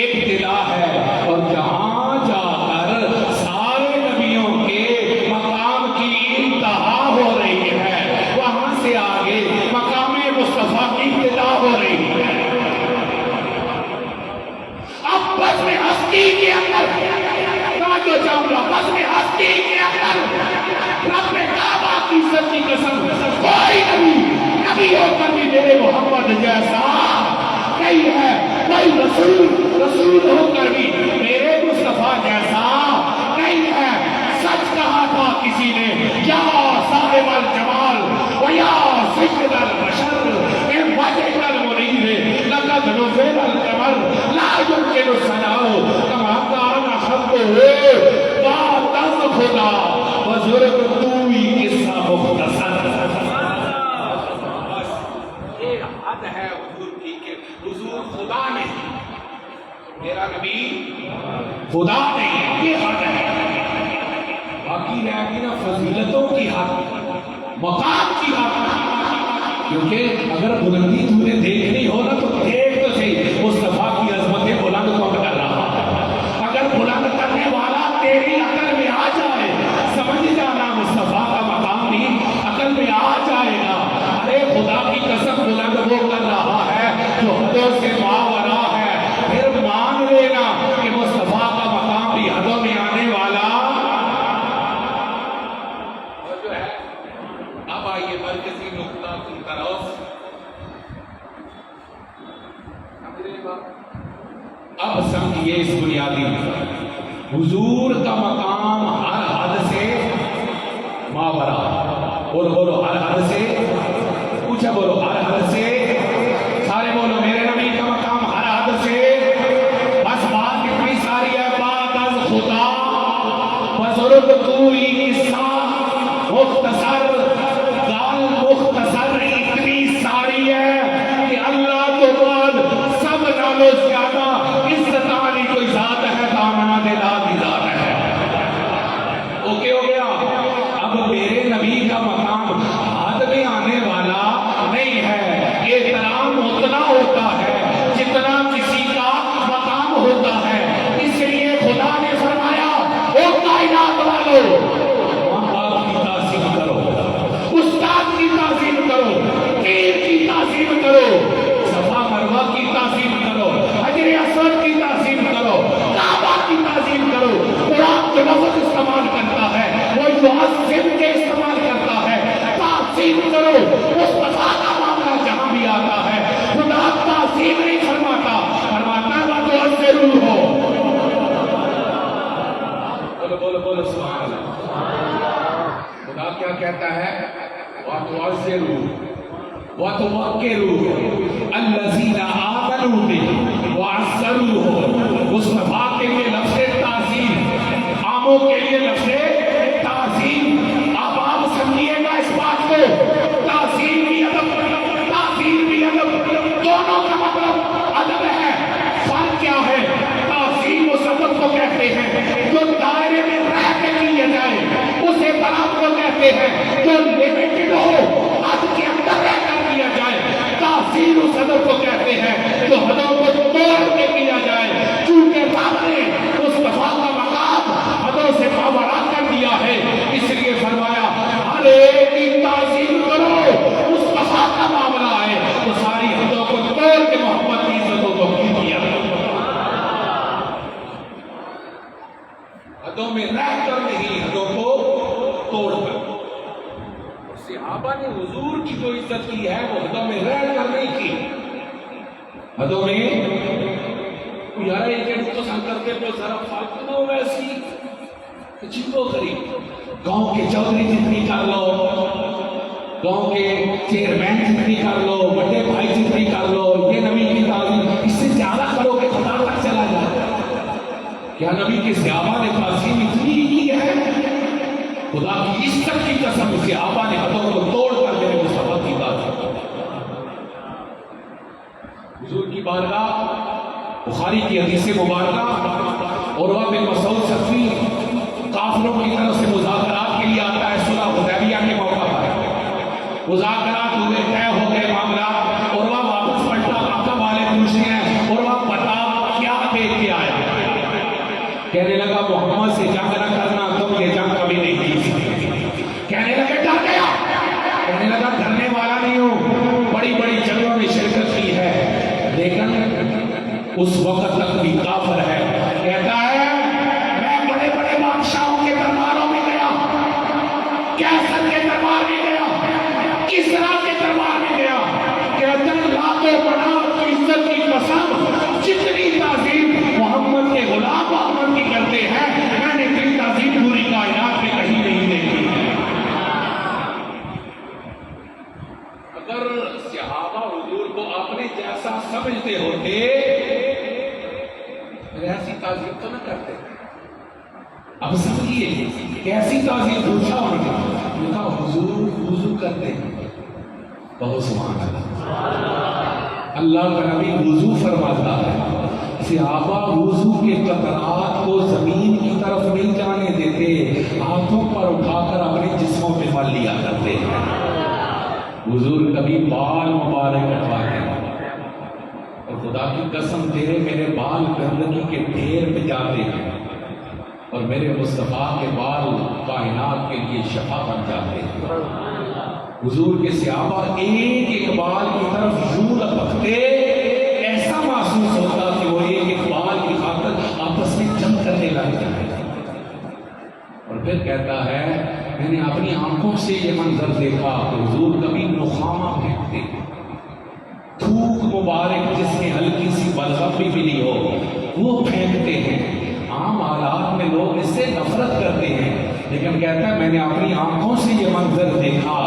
ابتدا ہے، اور جہاں جا کر سارے نبیوں کے مقام کی انتہا ہو رہی ہے وہاں سے آگے مقام مصطفیٰ کی ابتدا ہو رہی ہے۔ اب بس میں ہستی کے اندر جو چاہوں گا، بس میں ہستی کے اندر رب کعبہ کی عزت کی قسم کوئی نبی نبی ہو کر بھی میرے محمد جیسا نہیں ہے، کوئی رسول ہو کر بھی میرے مصطفیٰ جیسا نہیں ہے۔ سچ کہا تھا کسی نے، یا صاحب الجمال و یا سید البشر من وجهك المنیر لقد نزل القمر لا يمكن ثناؤه كما كان حقه بعد خدا بزرگ توئی قصہ مختصر۔ یہ حد ہے حضور کی کہ حضور خدا نہیں، میرا نبی خدا نہیں، یہ حد ہے۔ باقی رہ گئی نا فضیلتوں کی حد، مقام کی حد، کیونکہ اگر بلندی تمہیں دیکھنی ہو نا تو دیکھ تو صحیح مصطفیٰ کی عظمتیں بلند کون کر رہا ہے۔ اگر بلند کرنے والا تیری عقل میں آ جائے، سمجھ جانا مصطفیٰ کا مقام نہیں عقل میں آ جائے گا۔ ارے خدا کی قسم بلند وہ کر رہا ہے جو حدوں سے ماورا ہے، پھر مان لینا کہ مصطفیٰ کا مقام بھی حدوں میں آنے والا جو ہے۔ اب آئیے مرکزی نقطہ کی طرف، اب سمجھیے اس بنیادی حضور کا مقام ہر حد سے ماورا، اور بولو ہر حد سے، پوچھا بولو ہر حد سے، سارے بولو میرے نبی کا مقام ہر حد سے۔ بس بات کتنی ساری ہے، بات از خدا بزرگ کوئی قصہ مختصر، گال مختصر اتنی ساری ہے کہ اللہ تو بعد سب نالوں زیادہ عزت والی کوئی ذات ہے، دامنا دلا دی ذات ہے۔ اوکے ہو گیا؟ اب میرے نبی کا مقام حد میں آنے والا نہیں ہے، احترام اتنا ہوتا ہے جتنا کسی کا مقام ہوتا ہے۔ اس لیے خدا نے فرمایا او کائنات والو، ماں باپ کی تعظیم کرو، استاد کی تعظیم کرو، پیر کی تعظیم کرو، صفا مروہ کی تعظیم کرو، حجر اسود کی تعظیم کرو، کعبہ کی تعظیم کرو۔ قرآن جو لفظ استعمال کرتا ہے وہ یعظم کے استعمال کرتا ہے، تعظیم کرو۔ مصطفیٰ کا معاملہ جہاں بھی آتا ہے خدا تعظیم نہیں فرماتا، فرماتا ہے وَتُعَزِّرُوهُ۔ بولو بولو بولو سبحان اللہ۔ خدا کیا کہتا ہے؟ وَتُعَزِّرُوهُ وَتُوَقِّرُوهُ الَّذِينَ آمَنُوا بِهِ وَعَزَّرُوهُ۔ مصطفیٰ کے لیے لفظ تعظیم، عاموں کے لیے لفظ تعظیم۔ آپ سمجھیے گا اس بات کو، تعظیم بھی ادب، تعظیم بھی ادب، دونوں کا مطلب ادب ہے۔ فرق کیا ہے؟ تعظیم اس ادب کو کہتے ہیں جو دائرے میں رہ کے کیا جائے، اسے براب کو کہتے ہیں جو لمیٹڈ ہو، حد کے اندر رہ کر کیا جائے۔ تعظیم اس ادب کو کہتے ہیں جو حدوں کو توڑ کے کیا جائے۔ چونکہ رب نے مصطفیٰ کا مقام حدوں سے ماورا کر دیا ہے، اس لیے فرمایا ہر ایک کی تعظیم کرو۔ مصطفیٰ کا معاملہ ہے تو ساری حدوں کو توڑ کے محمد کی عزتوں کو کیا، حدوں میں رہ کر نہیں، حدوں کو توڑ کر۔ صحابہ نے حضور کی جو عزت کی ہے وہ حدوں میں رہ کر نہیں کی، حدوں میں یار ایک پسند کرتے تو ذرا فالتو نہ ہو، ویسی عجیب و غریب گاؤں کے چودھری جتنی کر لو، گاؤں کے چیئرمین جتنی کر لو، بڑے بھائی جتنی کر لو، یہ نبی کی تعظیم اس سے زیادہ کرو کہ خدا تک چلا جائے۔ کیا نبی کے صحابہ نے تعظیم اتنی کی ہے؟ خدا کی عزت کی قسم صحابہ نے حدوں کو توڑ کر میرے مصطفیٰ کی تعظیم۔ حضور کی بارگاہ، بخاری کی حدیث مبارکہ، عروہ بن مسعود ثقفی کافروں کی طرف سے مذاکرات کے لیے آتا ہے صلح حدیبیہ کے موقع پر۔ مذاکرات ہوئے، طے ہو گئے معاملات، عروہ واپس پلٹا، آقا والے پوچھتے ہیں عروہ بتا کیا دیکھ کے آئے؟ کہنے لگا محمد سے جنگ نہ کرنا، تم یہ جنگ کبھی نہیں کی۔ کہنے لگا ڈر گیا، کہنے لگا ڈرنے والا نہیں ہوں، بڑی بڑی جنگوں میں شرکت کی ہے، لیکن اس وقت تک بھی کافر ہے۔ کہتا ہے میں بڑے بڑے بادشاہوں کے درباروں میں گیا، کیسر کے دربار میں گیا، اگر صحابہ حضور کو اپنے جیسا سمجھتے ہوتے پھر ایسی تعظیم تو نہ کرتے. اب سمجھیے کیسی تعظیم پوچھا انہوں نے کہا حضور وضو کرتے ہیں. بہت سبحان اللہ. اللہ کا نبی وضو فرماتا ہے. صحابہ وضو کے قطرات کو زمین کی طرف نہیں جانے دیتے, ہاتھوں پر اٹھا کر اپنے جسموں پہ مل لیا کرتے ہیں. حضور کبھی بال مبارک کٹواتے ہیں اور خدا کی قسم تیرے میرے بال گندگی کے ڈھیر پہ جاتے ہیں اور میرے مصطفیٰ کے بال کائنات کے لیے شفا بن جاتے ہیں. حضور کے صحابہ ایک ایک بال کی طرف یوں لپکتے, ایسا محسوس ہوتا کہ وہ ایک ایک بال کی خاطر آپس میں جنگ کرنے لگ جائے. اور پھر کہتا ہے میں نے اپنی آنکھوں سے یہ منظر دیکھا کہ حضور کبھی نخامہ پھینکتے, تھوک مبارک جس میں ہلکی سی بلغم بھی ملی ہو وہ پھینکتے ہیں. عام حالات میں لوگ اس سے نفرت کرتے ہیں, لیکن کہتا ہے میں نے اپنی آنکھوں سے یہ منظر دیکھا.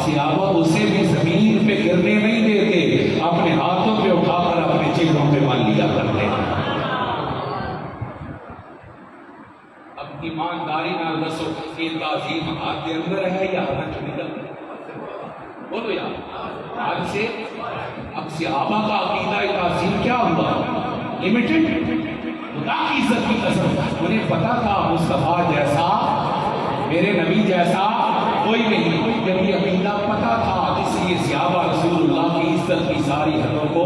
صحابہ اسے بھی زمین پہ گرنے نہیں دیتے, اپنے ہاتھوں پہ اٹھا کر اپنے چہروں پہ مل لیا کرتے ہیں. اب ایمانداری نہ دسو کہ تعظیم ہاتھ کے اندر ہے یا ہاتھ نکل بولو یار آج سے. اب صحابہ کا عقیدہ تعظیم کیا ہوا؟ لمیٹڈ. خدا کی عزت کی قسم انہیں پتا تھا مصطفیٰ جیسا میرے نبی جیسا کوئی نہیں. جب یہ عقیدہ پتا تھا اس لیے صحابہ رسول اللہ کی عزت کی ساری حدوں کو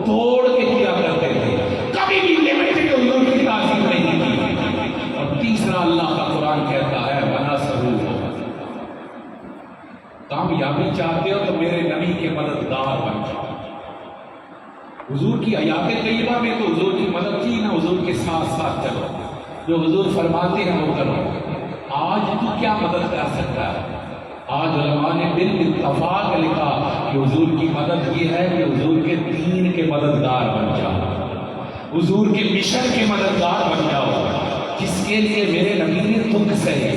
توڑ کے کیا کرتے تھے, کبھی بھی لمیٹڈ حضور کی تعظیم نہیں کی. اور تیسرا اللہ کا قرآن کہتا ہے بنا ضرور ہو, کامیابی چاہتے ہو تو میرے نبی کے مددگار بن جاؤ. حضور کی حیات طیبہ میں تو حضور کی مدد کی نہ, حضور کے ساتھ ساتھ چلو, جو حضور فرماتے ہیں وہ کرو. آج تو کیا مدد کر سکتا ہے؟ آج علماء نے بالاتفاق لکھا کہ حضور کی مدد یہ ہے کہ حضور کے دین کے مددگار بن جاؤ, حضور کے مشن کے مددگار بن جاؤ. جس کے لیے میرے نبی نے دکھ سہے,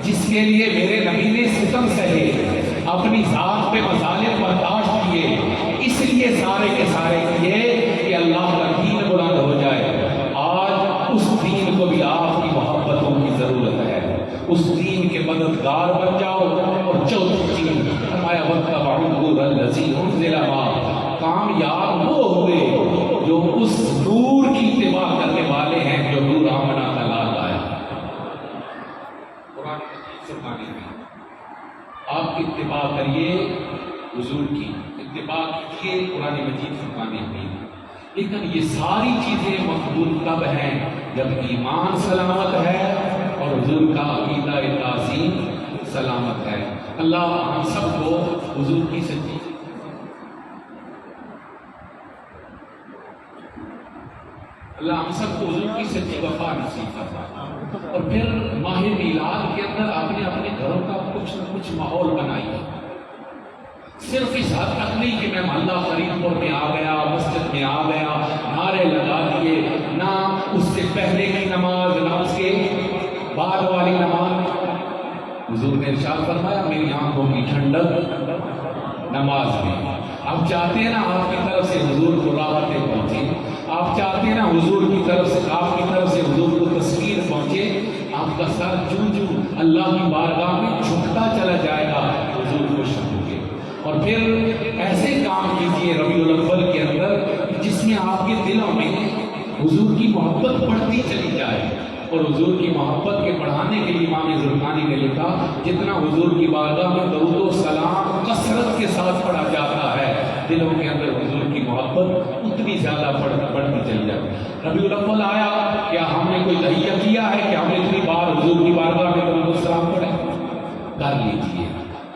جس کے لیے میرے نبی نے ستم سہے, اپنی ذات پہ مظالم برداشت کیے, اس لیے سارے کے سارے کیے کہ اللہ کا دین بلند ہو جائے. آج اس دین کو بھی آپ کی محبتوں کی ضرورت ہے, اس دین کے مددگار بن جاؤ. اور چوتھی چیز فرمایا واتبعوا النور الذی انزل معه, کامیاب وہ ہوئے جو اس نور کی اتباع کرنے والے ہیں جو نور آمنہ کا لال آیا. قرآن فرمانے میں آپ اتباع کریے, حضور کی اتباع کیجیے, قرآن مجید فرمانے میں. لیکن یہ ساری چیزیں مقبول کب ہیں؟ جب ایمان سلامت ہے اور حضور کا عقیدہ تعظیم سلامت ہے. اللہ ہم سب کو حضور کی سچی اللہ ہم سب کو حضور کی سچی وفا نصیب فرمائے. اور پھر ماہ میلاد کے اندر اپنے اپنے گھروں کا کچھ نہ کچھ ماحول بنائیے. صرف اس حد تک نہیں کہ میں محلہ فرید پور میں آ گیا, مسجد میں آ گیا, نعرے لگا دیے, نہ اس سے پہلے کی نماز نہ اس کے بعد والی نماز. حضور نے ارشاد فرمایا میری آنکھوں کی ٹھنڈک نماز میں. آپ چاہتے ہیں نا آپ کی طرف سے حضور کو راحتیں پہنچے, آپ چاہتے ہیں نا حضور کی طرف سے آپ کی طرف سے حضور کو تسکین پہنچے, آپ کا سر جوں جوں اللہ کی بارگاہ میں جھکتا چلا جائے گا, حضور خوش ہوں گے. اور پھر ایسے کام کیجیے ربیع الاول کے اندر جس میں آپ کے دلوں میں حضور کی محبت بڑھتی چلی جائے. اور حضور کی محبت کے بڑھانے کے لیے امام زرقانی نے لکھا جتنا حضور کی بارگاہ میں درود و سلام کثرت کے ساتھ پڑھا جاتا ہے, دلوں کے اندر حضور کی محبت اتنی زیادہ بڑھتی چلی جاتی ہے. ربیع الاول آیا, کیا ہم نے کوئی تہیہ کیا ہے کہ ہم نے اتنی بار حضور کی بارگاہ میں درود و سلام پڑھے؟ کر لیجیے,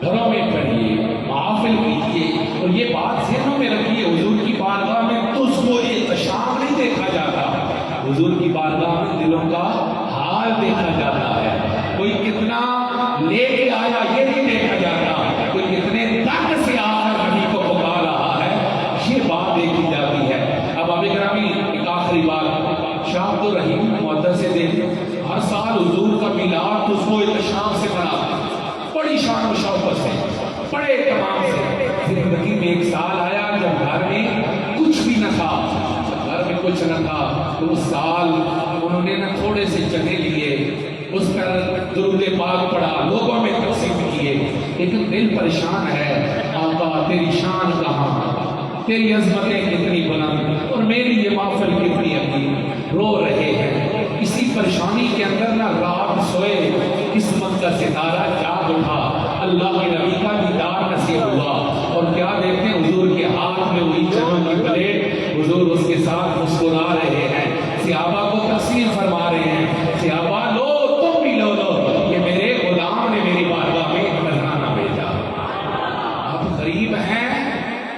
گھروں میں پڑھیے, محافل کیجیے. اور یہ بات ذہنوں میں رکھیے حضور کی بارگاہ میں تجھ کو احتشام نہیں دیکھا جاتا, حضور کی بارگاہ میں دلوں کا حال دیکھا جاتا ہے. کوئی کتنا لے کے آیا یہ نہیں دیکھا جاتا, کوئی کتنے تک سے آ کر نبی کو پکار رہا ہے یہ بات دیکھی جاتی ہے. اب اب گرامی ایک آخری بات, شاہ عبد الرحیم محدث سے دیکھ ہر سال حضور کا میلاد اس کو احتشام سے مناتے, بڑی شان و شوقت سے, بڑے اہتمام سے. تو اس سال انہوں نے نا تھوڑے سے چنے لیے، اس پر درود پاک پڑھا، لوگوں میں تقسیم کیے، لیکن دل پریشان ہے، آقا تیری شان کہاں، تیری عظمتیں کتنی بلند اور میری یہ محفل کتنی عظیم، رو رہے ہیں۔ اسی پریشانی کے اندر نہ رات سوئے، قسمت کا ستارہ جاگ اٹھا، اللہ کے نبی کا دیدار نصیب ہوا، اور کیا دیکھتے ہیں حضور کے ہاتھ میں وہی چنوں کی پلیٹ، حضور اس کے ساتھ مسکرا رہے ہیں، صحابہ کو تقسیم فرما رہے ہیں، صحابہ لو تم بھی لو، یہ میرے غلام نے میری بارگاہ میں ایک نذرانہ بھیجا۔ آپ غریب ہیں،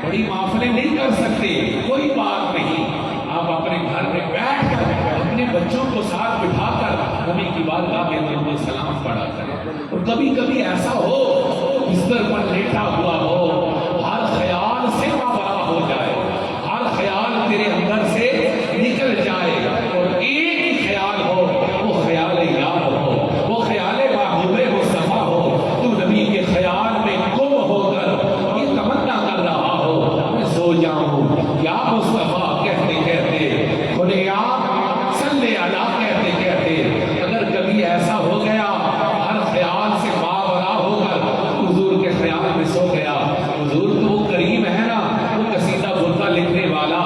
بڑی محفلیں نہیں کر سکتے، کوئی بات نہیں، آپ اپنے گھر میں بیٹھ کر اپنے بچوں کو ساتھ بٹھا کر نبی کی بارگاہ میں درود و سلام پڑھا کریں۔ اور کبھی کبھی ایسا ہو بستر پر لیٹا ہوا ہو، ہر خیال سے مابرا ہو جائے، ہر خیال تیرے اندر سے نکل جائے، اور ایک ہی خیال ہو، وہ خیال یاد ہو، وہ خیال محبوب مصطفیٰ ہو، تو نبی کے خیال میں گم ہو کر یہ تمنا کر رہا ہو میں سو جاؤں یا مصطفیٰ کہتے کہتے، خدایا صلی علی کہتے کہتے، اگر کبھی ایسا ہو گیا ہر خیال سے مابرا ہو کر حضور کے خیال میں سو گیا، حضور تو وہ کریم ہے نا، وہ قصیدہ بردا لکھنے والا،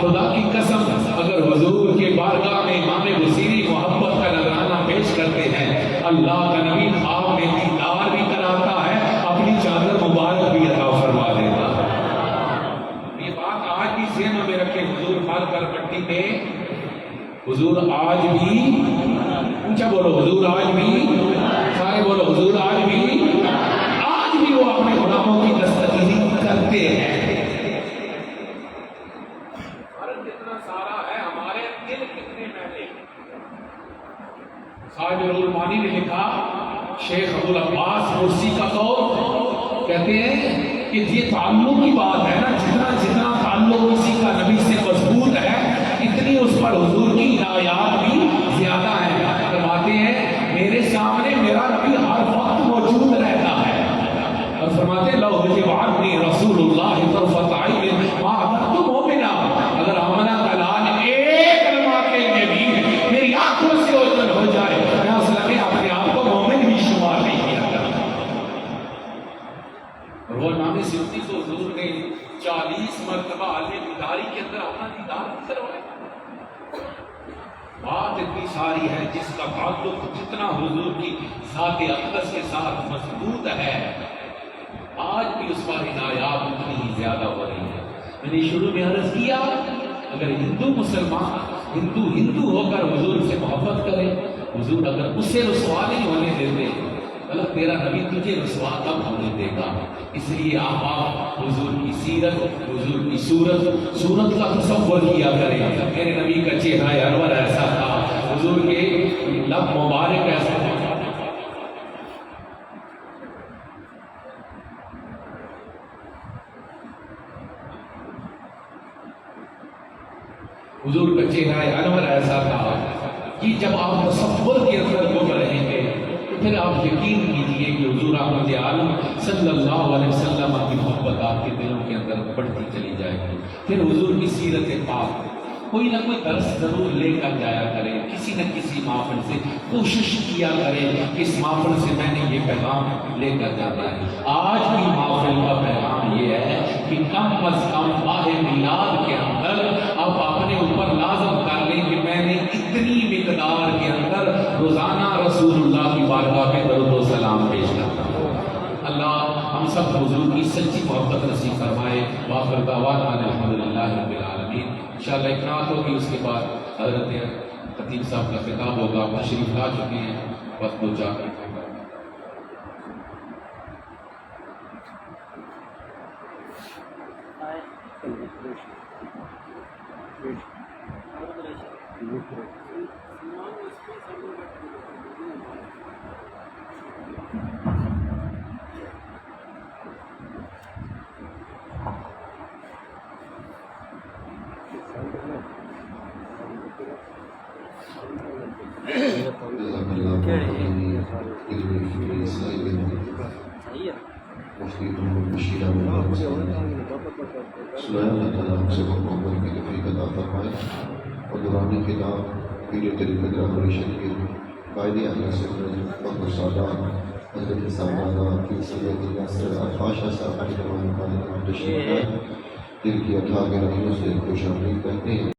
خدا کی قسم اگر حضور کے بارگاہ میں امام بصیری محبت کا نذرانہ پیش کرتے ہیں، اللہ کا نبی خواب میں دیدار بھی کراتا ہے، اپنی چادر مبارک بھی عطا فرما دیتا ہے۔ یہ بات آج بھی ذہن میں رکھے، حضور ہر کرپٹی پہ، حضور آج بھی، اونچا بولو حضور آج بھی، سارے بولو حضور آج بھی وہ اپنے غلاموں کی دستگیری کرتے ہیں۔ فرق کتنا سارا ہے، ہمارے دل کتنے میلے۔ خواجہ الرحمانی نے لکھا، شیخ ابوالعباس مرسی کا قول، کہتے ہیں کہ یہ تعلق کی بات ہے نا، جتنا تعلق کسی کا نبی سے مضبوط ہے، اتنی اس پر حضور کی عنایات بھی زیادہ ہیں۔ فرماتے ہیں میرے سامنے میرا نبی ہر وقت موجود رہتا ہے، اور فرماتے لو یجعلنی رسول اللہ طرفۃ عین ما كنت مؤمنا، اگر آمنہ کا لال ایک لمحہ کے لیے بھی میری آنکھوں سے اوجھل ہو جائے، میں اس لمحے اپنے آپ کو مومن بھی شمار نہیں کیا کرتا۔ اور وہ امام سیوطی کو حضور نے 40 مرتبہ عالم بیداری کے اندر اپنا دیدار کروایا۔ بات اتنی ساری ہے، جس کا تعلق جتنا حضور کی ذات اقدس کے ساتھ مضبوط ہے، آج بھی اس پر عنایات اتنی ہی زیادہ ہو رہی ہے۔ میں نے شروع میں عرض کیا، اگر ہندو مسلمان ہندو ہو کر حضور سے محبت کرے، حضور اگر اسے رسوا نہیں ہونے دیتے، مطلب تیرا نبی تجھے رسوا کب ہونے دے گا؟ اس لیے آپ حضور کی سیرت، حضور کی صورت کا تصور کیا کریں۔ میرے نبی کا چہرہ انور ایسا تھا، حضور کے لب مبارک ایسا تھا۔ حضور کا چہرہ انور ایسا تھا کہ جب آپ تصور کے اندر گم رہیں گے، پھر آپ یقین کیجئے کہ حضور احمد عالم صلی اللہ علیہ وسلم کی محبت آپ کے دلوں کے اندر بڑھتی چلی جائے گی۔ پھر حضور کی سیرت پاک کوئی نہ کوئی درس ضرور لے کر جایا کرے، کسی نہ کسی محفل سے کوشش کیا کرے کہ اس محفل سے میں نے یہ پیغام لے کر جانا ہے۔ آج کی محفل کا پیغام یہ ہے کہ کم از کم ماہ میلاد کے اندر آپ اپنے اوپر لازم کر لیں کہ میں نے اتنی مقدار کے اندر روزانہ رسول اللہ کی بارگاہ میں درود و سلام پیش کرتا ہوں۔ اللہ ہم سب حضور کی سچی محبت نصیب فرمائے۔ وآخر دعوانا الحمدللہ رب العالمین۔ انشاءاللہ ایک رات ہوگی، اس کے بعد حضرت خطیب صاحب کا خطاب ہوگا، تشریف لا چکے ہیں، بس دو چار منٹ ہوگا۔ اللہ تعالیٰ ہم سے محبت کی توفیق عطا فرمائے۔ اور دورانی کتاب پیر طریقت رہبری شریف قائد اہل سنت و سادات حضرت سالانہ کی سید یاسر پاشا صاحب کے تشریف لائے، دل کی اتھا گہرائیوں سے خوش آمدید کہتے ہیں۔